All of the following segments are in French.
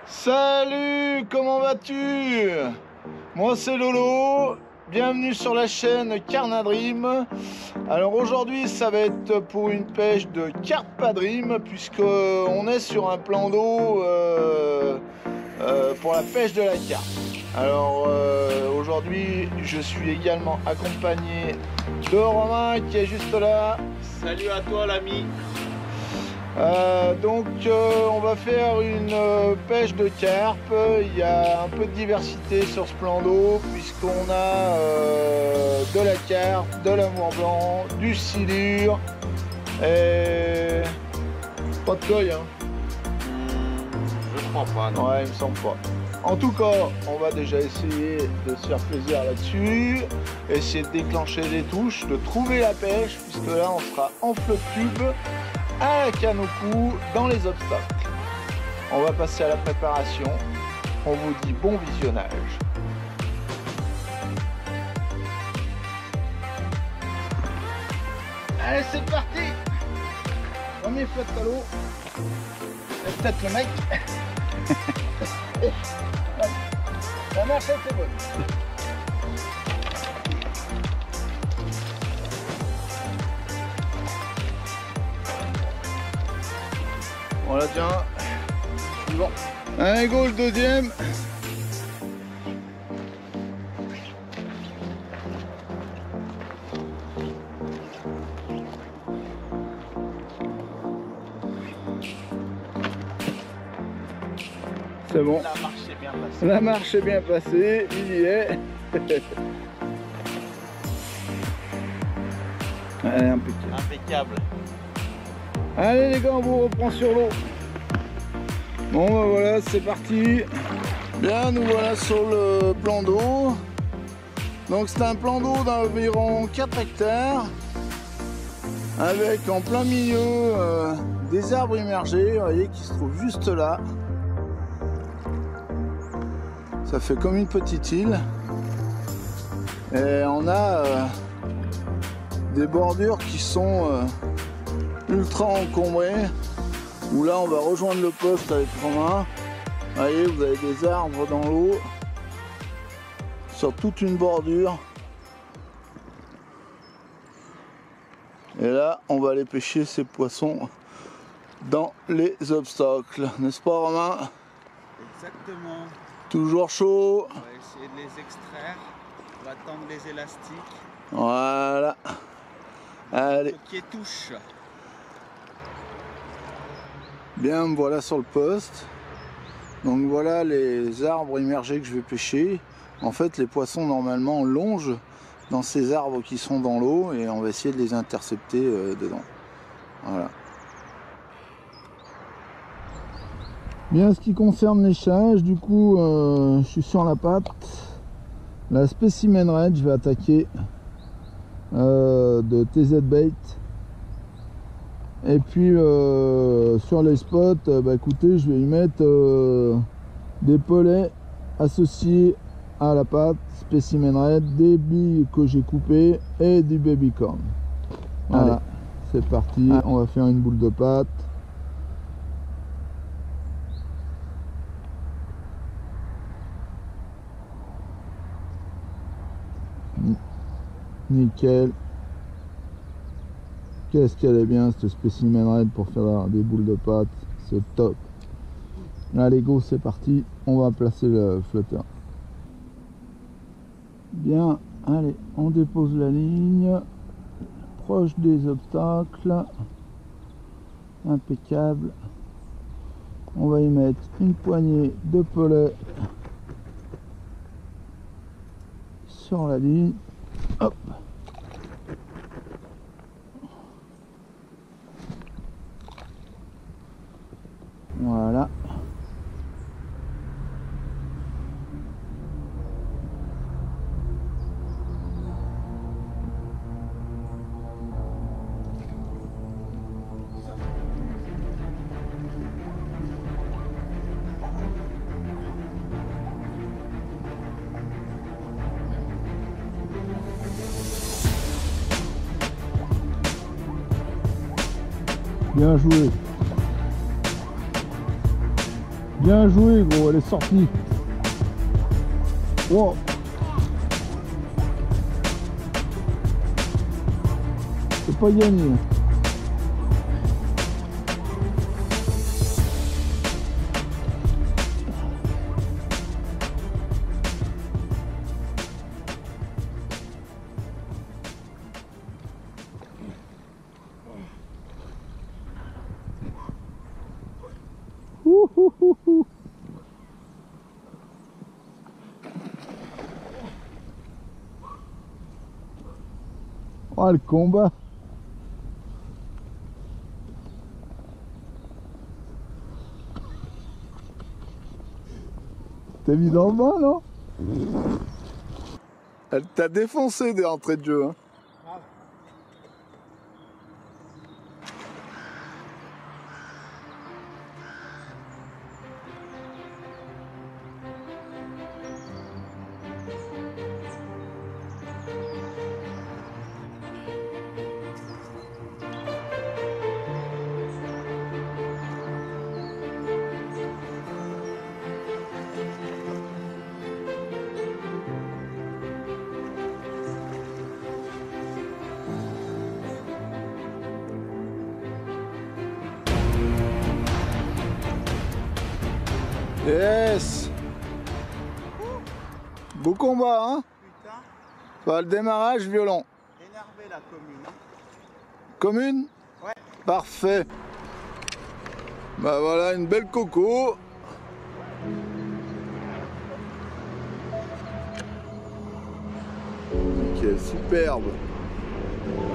Salut, comment vas-tu? Moi c'est Lolo, bienvenue sur la chaîne Carnadream. Alors aujourd'hui ça va être pour une pêche de carpe padrim, puisqu'on est sur un plan d'eau pour la pêche de la carpe. Alors aujourd'hui je suis également accompagné de Romain qui est juste là. Salut à toi l'ami. Donc on va faire une pêche de carpe. Il y a un peu de diversité sur ce plan d'eau puisqu'on a de la carpe, de l'amour blanc, du silure et pas de coille hein. Je crois pas non. Ouais, il me semble pas. En tout cas, on va déjà essayer de se faire plaisir là-dessus, essayer de déclencher les touches, de trouver la pêche, puisque là on sera en flotte tube à la canne au cou dans les obstacles. On va passer à la préparation. On vous dit bon visionnage. Allez, c'est parti. Premier flotte à l'eau. C'est peut-être le mec. La marche c'est bonne. Voilà, tiens. Bon. Allez, go, le deuxième. C'est bon. La marche est bien passée. La marche est bien passée, il y est. Allez, impeccable. Impeccable. Allez les gars, on vous reprend sur l'eau. Bon bah voilà, c'est parti. Bien, nous voilà sur le plan d'eau. Donc c'est un plan d'eau d'environ 4 hectares. Avec en plein milieu des arbres immergés, vous voyez, qui se trouvent juste là. Ça fait comme une petite île. Et on a des bordures qui sont ultra encombrées. Où là on va rejoindre le poste avec Romain. Vous voyez, vous avez des arbres dans l'eau. Sur toute une bordure. Et là on va aller pêcher ces poissons dans les obstacles. N'est-ce pas Romain? Exactement. Toujours chaud. On va essayer de les extraire. On va tendre les élastiques. Voilà. Allez. Faut qu'il touche. Bien, me voilà sur le poste. Donc voilà les arbres immergés que je vais pêcher. En fait, les poissons normalement longent dans ces arbres qui sont dans l'eau et on va essayer de les intercepter dedans. Voilà. Bien, ce qui concerne l'échage, du coup, je suis sur la patte. La Specimen Red, je vais attaquer de TZ Bait. Et puis sur les spots, bah écoutez, je vais y mettre des pelets associés à la pâte Specimen Red, des billes que j'ai coupées et du baby corn. Voilà, c'est parti, on va faire une boule de pâte. Nickel. Qu'est-ce qu'elle est bien cette Specimen Red pour faire des boules de pâte, c'est top. Allez go, c'est parti, on va placer le flotteur. Bien, allez, on dépose la ligne, proche des obstacles, impeccable. On va y mettre une poignée de pellets sur la ligne, hop. Voilà. Bien joué. Bien joué gros, elle est sortie. Wow. C'est pas gagné. Oh le combat. T'as mis dans le bain, non? Elle t'a défoncé des entrées de jeu, hein. Yes. Beau combat, hein. Putain. Bah, le démarrage violent. Énervé la commune. Commune? Ouais. Parfait. Bah voilà, une belle coco. Ok, superbe.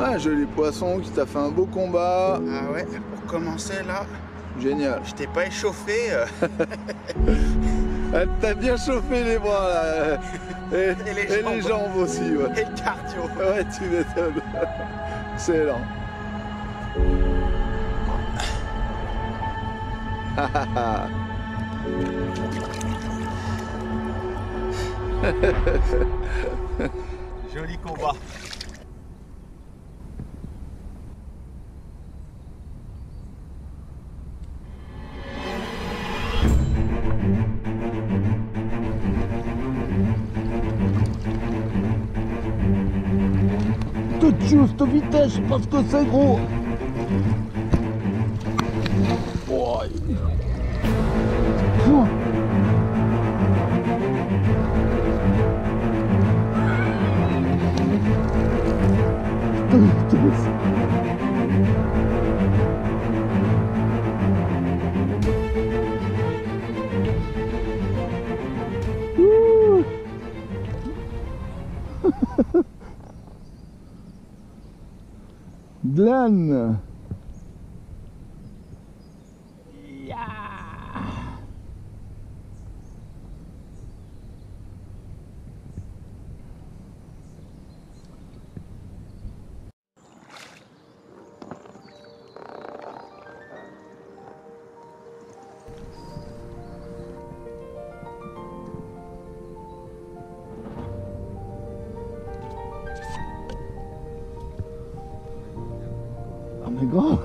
Un joli poisson qui t'a fait un beau combat. Ah ouais, pour commencer là, Génial. je t'ai pas échauffé. Elle t'a bien chauffé les bras là. Et les jambes aussi. Ouais. Et le cardio. Ouais, tu m'étonnes. Excellent. Joli combat. Tout juste vitesse parce que c'est gros. Oh. Glenn. Ah mais grand.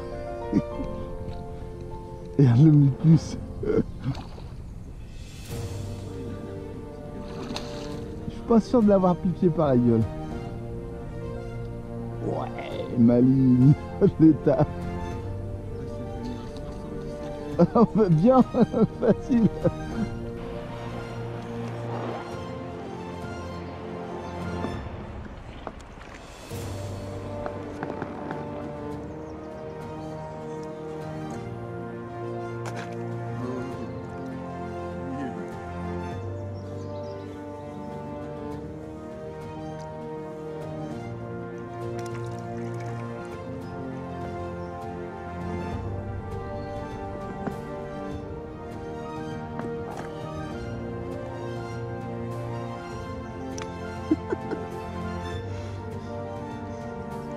Et le mucus. Je suis pas sûr de l'avoir piqué par la gueule. Ouais, maligne, l'état. Bien, facile.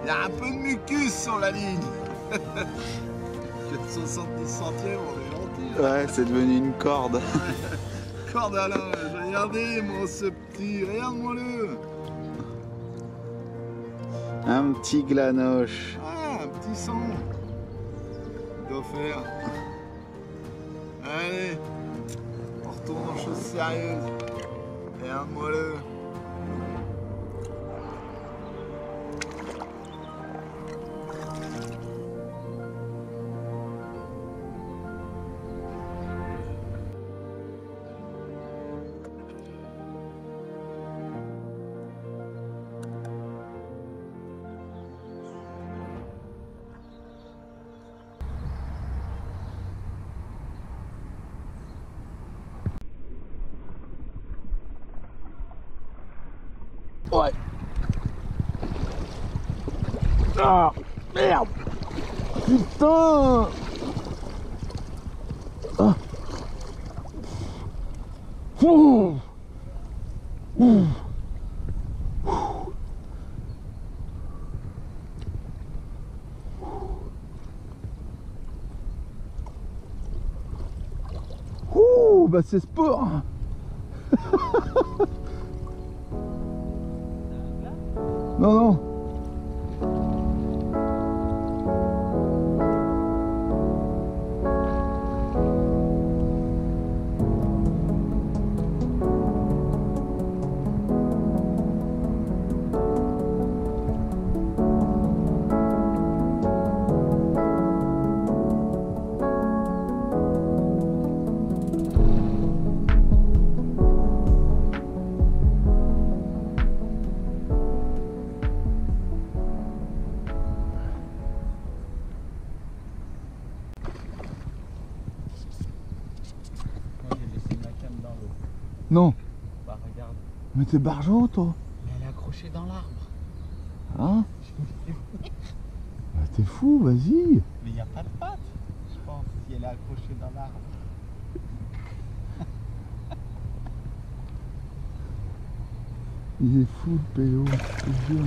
Il y a un peu de mucus sur la ligne. 70 centièmes, on est gentil. Ouais, c'est devenu une corde. Ouais. Corde à linge, regardez moi ce petit, regarde-moi-le. Un petit glanoche. Ah, un petit sang. Il doit faire. Allez. sérieuse. Regarde-moi-le. Ouais. Ah, merde. Putain. Ah. Ouh. Ouh. Ouh, bah c'est sport. Non, non. Non. Bah regarde. Mais t'es barjot toi. Mais elle est accrochée dans l'arbre. Hein? Bah, t'es fou, vas-y. Mais il n'y a pas de patte, je pense, si elle est accrochée dans l'arbre. Il est fou le pélo, je te jure.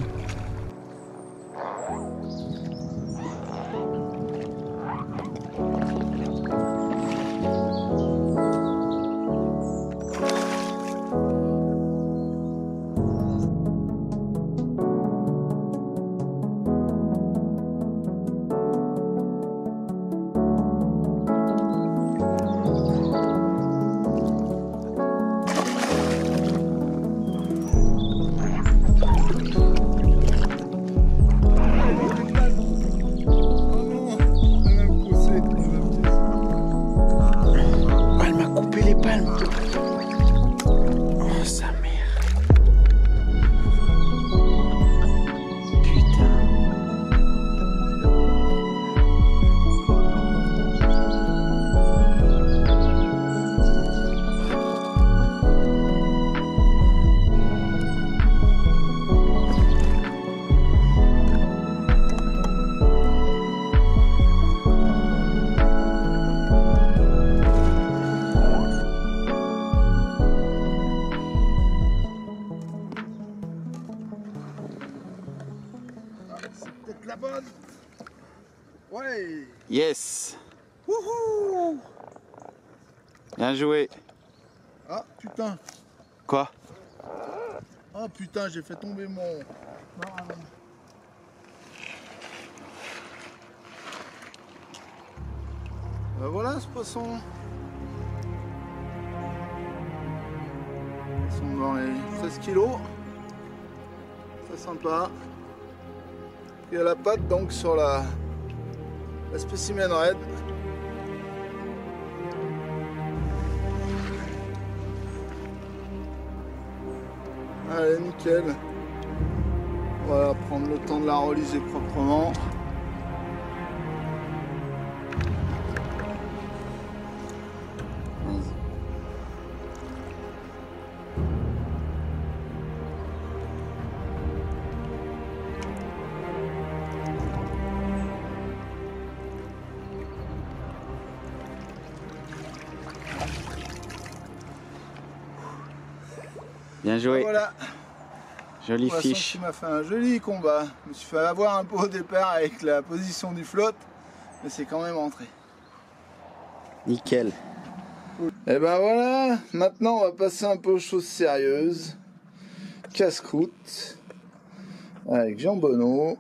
Peut-être la bonne. Ouais. Yes. Wouhou. Bien joué. Ah putain. Quoi? Oh putain, j'ai fait tomber mon... Ben voilà ce poisson. Ils sont dans les 16 kilos. C'est sympa. Il y a la patte donc sur la spécimen red. Allez, nickel. On va prendre le temps de la reliser proprement. Bien joué. Voilà. Jolie Poisson fiche. qui m'a fait un joli combat. Je me suis fait avoir un peu au départ avec la position du flotte, mais c'est quand même rentré. Nickel. Et ben voilà, maintenant on va passer un peu aux choses sérieuses. Casse-croûte avec jambonneau,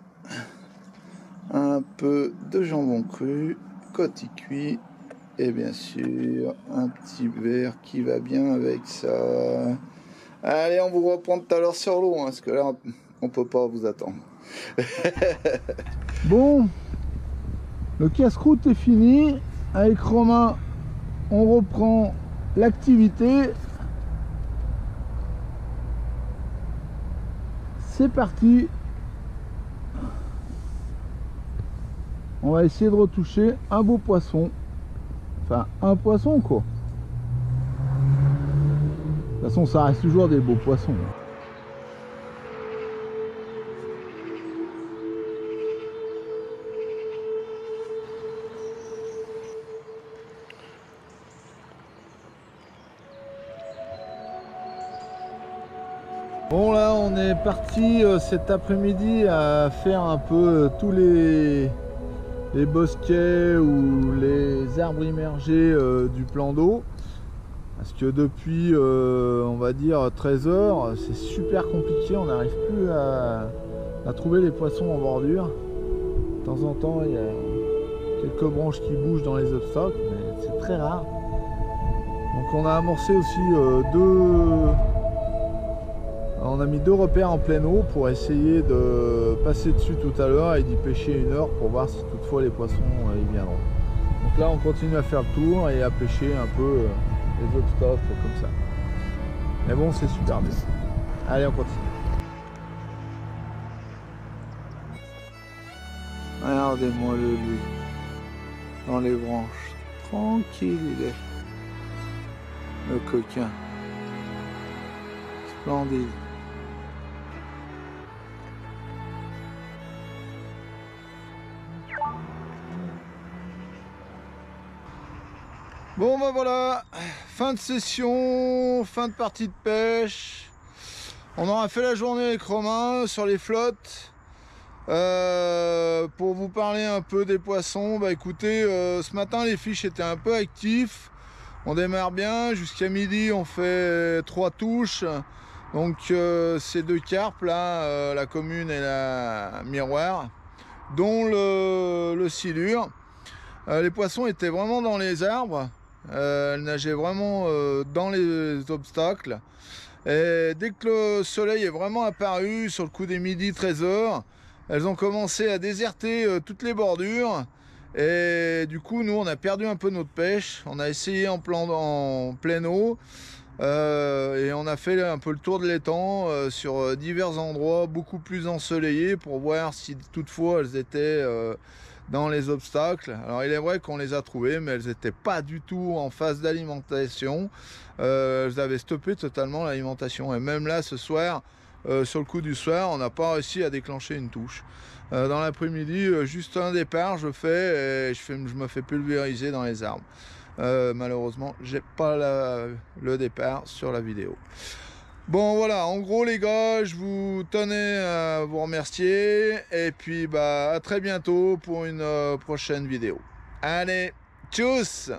un peu de jambon cru, côte cuit Et bien sûr, un petit verre qui va bien avec ça. Allez, on vous reprend tout à l'heure sur l'eau, hein, parce que là, on peut pas vous attendre. Bon, le casse-croûte est fini. Avec Romain, on reprend l'activité. C'est parti. On va essayer de retoucher un beau poisson. Enfin, un poisson quoi. De toute façon, ça reste toujours des beaux poissons. Bon là on est parti cet après-midi à faire un peu tous les bosquets ou les arbres immergés du plan d'eau. Parce que depuis on va dire 13 h, c'est super compliqué, on n'arrive plus à trouver les poissons en bordure. De temps en temps il y a quelques branches qui bougent dans les obstacles, mais c'est très rare. Donc on a amorcé aussi on a mis 2 repères en pleine eau pour essayer de passer dessus tout à l'heure et d'y pêcher 1 heure pour voir si toutefois les poissons y viendront. Donc là on continue à faire le tour et à pêcher un peu les obstacles comme ça. Mais bon, c'est super bien. Allez, on continue. Regardez-moi le lui dans les branches. Tranquille il est. Le coquin. Splendide. Bon ben voilà, fin de session, fin de partie de pêche. On aura fait la journée avec Romain sur les flottes. Pour vous parler un peu des poissons, bah écoutez, ce matin les fiches étaient un peu actifs. On démarre bien, jusqu'à midi on fait 3 touches. Donc ces 2 carpes là, la commune et la miroir, dont le silure. Les poissons étaient vraiment dans les arbres. Elles nageaient vraiment dans les obstacles. Et dès que le soleil est vraiment apparu sur le coup des midi 13 h, elles ont commencé à déserter toutes les bordures. Et du coup nous on a perdu un peu notre pêche. On a essayé en pleine eau et on a fait un peu le tour de l'étang sur divers endroits beaucoup plus ensoleillés pour voir si toutefois elles étaient dans les obstacles. Alors il est vrai qu'on les a trouvées, mais elles n'étaient pas du tout en phase d'alimentation. Elles avaient stoppé totalement l'alimentation. Et même là ce soir, sur le coup du soir, on n'a pas réussi à déclencher une touche. Dans l'après-midi, juste un départ je fais et je me fais pulvériser dans les arbres. Malheureusement j'ai pas le départ sur la vidéo. Bon voilà, en gros les gars, je vous tenais à vous remercier et puis bah à très bientôt pour une prochaine vidéo. Allez, tchuss!